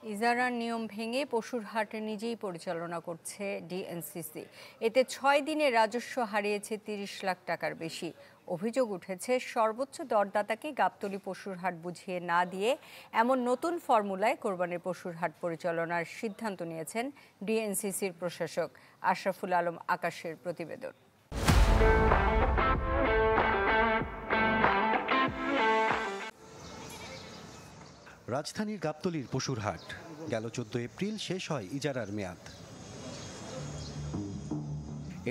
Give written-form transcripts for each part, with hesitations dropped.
ইজারার নিয়ম ভেঙে পশুর হাট নিজেই পরিচালনা করছে ডিএনসিসি। এতে ৬ দিনে রাজস্ব হারিয়েছে ৩০ লাখ টাকার বেশি। অভিযোগ উঠেছে সর্বোচ্চ দরদাতাকে গাবতলী পশুর হাট বুঝিয়ে না দিয়ে এমন নতুন ফর্মুলায় কোরবানির পশুর হাট পরিচালনার সিদ্ধান্ত নিয়েছেন ডিএনসিসির প্রশাসক। আশরাফুল আলম আকাশের প্রতিবেদন। রাজধানীর গাবতলীর পশুর হাট গেল ১৪ এপ্রিল শেষ হয় ইজারার মেয়াদ।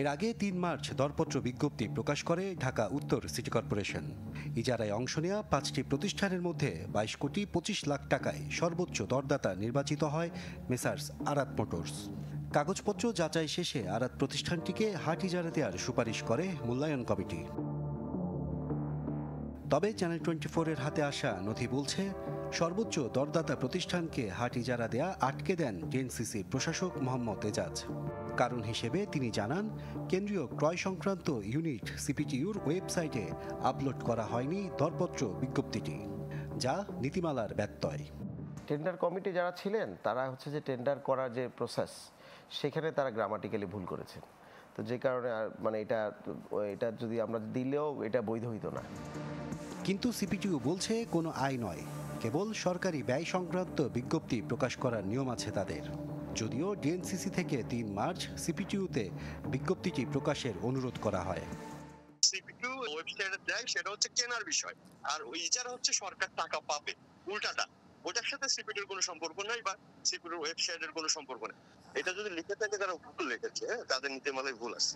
এর আগে ৩ মার্চ দরপত্র বিজ্ঞপ্তি প্রকাশ করে ঢাকা উত্তর সিটি কর্পোরেশন। ইজারায় অংশ নেওয়া ৫টি প্রতিষ্ঠানের মধ্যে ২২ কোটি ২৫ লাখ টাকায় সর্বোচ্চ দরদাতা নির্বাচিত হয় মেসার্স আরাত মোটরস। কাগজপত্র যাচাই শেষে আরাত প্রতিষ্ঠানটিকে হাট ইজারা দেওয়ার সুপারিশ করে মূল্যায়ন কমিটি। তবে চ্যানেল 24-এর হাতে আসা নথি বলছে, সর্বোচ্চ দরদাতা প্রতিষ্ঠানকে হাট ইজারা দেয়া আটকে দেন ডিএনসিসির প্রশাসক মোহাম্মদ এজাজ। কারণ হিসেবে তিনি জানান, কেন্দ্রীয় ক্রয় সংক্রান্ত ইউনিট সিপিটিউর ওয়েবসাইটে আপলোড করা হয়নি দরপত্র বিজ্ঞপ্তিটি, যা নীতিমালার ব্যত্যয়। টেন্ডার কমিটি যারা ছিলেন তারা হচ্ছে যে টেন্ডার করার যে প্রসেস, সেখানে তারা গ্রামাটিক্যালি ভুল করেছেন। তো যে কারণে মানে এটা যদি আমরা দিলেও এটা বৈধ হইতো না। কিন্তু সিপিটিউ বলছে কোনো আয় নয়, কেবল সরকারি ব্যয় সংক্রান্ত বিজ্ঞপ্তি প্রকাশ করার নিয়ম আছে তাদের। যদিও ডিএনসিসি থেকে ৩ মার্চ সিপিটিউতে বিজ্ঞপ্তিটি প্রকাশের অনুরোধ করা হয়। সিপিটিউ ওয়েবসাইটে দেয় সেটা হচ্ছে কেনার বিষয়, আর ওই ইজারা হচ্ছে সরকার টাকা পাবে, উল্টাটা। ওটার সাথে সিপিটিউর কোনো সম্পর্ক নাই বা সিপিটিউর ওয়েবসাইটের কোনো সম্পর্ক নেই। এটা যদি লিখে থাকে তারা ভুল লিখেছে, তাদের নীতিমালায় ভুল আছে।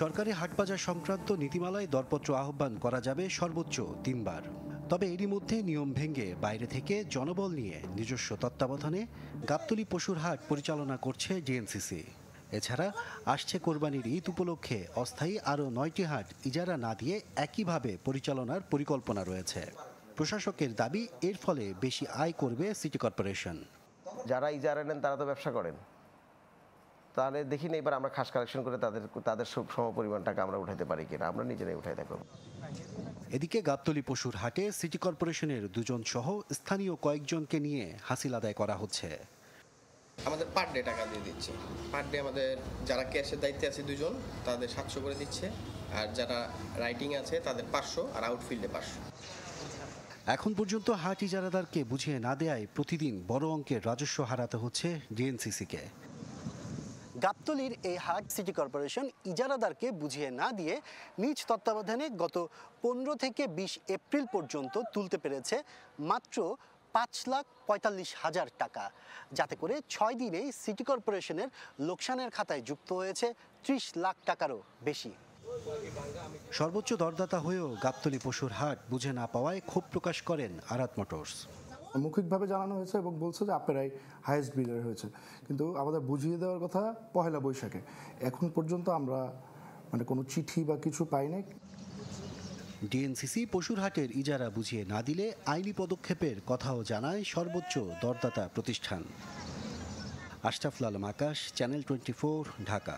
সরকারি হাটবাজার সংক্রান্ত নীতিমালায় দরপত্র আহ্বান করা যাবে সর্বোচ্চ ৩ বার। তবে এরই মধ্যে নিয়ম ভেঙে বাইরে থেকে জনবল নিয়ে নিজস্ব তত্ত্বাবধানে গাবতলী পশুর হাট পরিচালনা করছে ডিএনসিসি। এছাড়া আসছে কোরবানির ঈদ উপলক্ষে অস্থায়ী আরও ৯টি হাট ইজারা না দিয়ে একইভাবে পরিচালনার পরিকল্পনা রয়েছে। প্রশাসকের দাবি, এর ফলে বেশি আয় করবে সিটি কর্পোরেশন। যারা ইজারা নেন তারা তো ব্যবসা করেন, তাহলে দেখি না এবার আমরা খাস কালেকশন করে তাদের সমপরিমাণ টাকা আমরা উঠাইতে পারি কিনা, আমরা নিজেরাই উঠাই থাকবো। এদিকে গাবতলী পশুর হাটে সিটি কর্পোরেশনের ২ জন সহ স্থানীয় কয়েকজনকে নিয়ে হাসিল আদায় করা হচ্ছে। আমাদের পার ডে টাকা দিয়ে দিচ্ছে। পার ডে আমাদের যারা ক্যাশের দায়িত্বে আছে ২ জন, তাদের ৭০০ করে দিচ্ছে, আর যারা রাইটিং আছে তাদের ৫০০, আর আউটফিল্ডে ৫০০। এখন পর্যন্ত হাট ইজারাদারকে বুঝিয়ে না দেয়ায় প্রতিদিন বড় অঙ্কের রাজস্ব হারাতে হচ্ছে ডিএনসিসিকে। গাবতলীর এই হাট সিটি কর্পোরেশন ইজারাদারকে বুঝিয়ে না দিয়ে নিজ তত্ত্বাবধানে গত ১৫ থেকে ২০ এপ্রিল পর্যন্ত তুলতে পেরেছে মাত্র ৫,৪৫,০০০ টাকা, যাতে করে ৬ দিনেই সিটি কর্পোরেশনের লোকসানের খাতায় যুক্ত হয়েছে ৩০ লাখ টাকারও বেশি। সর্বোচ্চ দরদাতা হয়েও গাবতলী পশুর হাট বুঝে না পাওয়ায় ক্ষোভ প্রকাশ করেন আরাত মোটরস। মৌখিকভাবে জানানো হয়েছে এবং বলছে যে আপনারাই হাইয়েস্ট বিডার হয়েছে, কিন্তু আমাদের বুঝিয়ে দেওয়ার কথা পহেলা বৈশাখে। এখন পর্যন্ত আমরা কোনো চিঠি বা কিছু পাই নাই। ডিএনসিসি পশুর হাটের ইজারা বুঝিয়ে না দিলে আইনি পদক্ষেপের কথাও জানায় সর্বোচ্চ দরদাতা প্রতিষ্ঠান। আশরাফুল আলম আকাশ, চ্যানেল 24, ঢাকা।